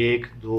1 2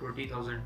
20,000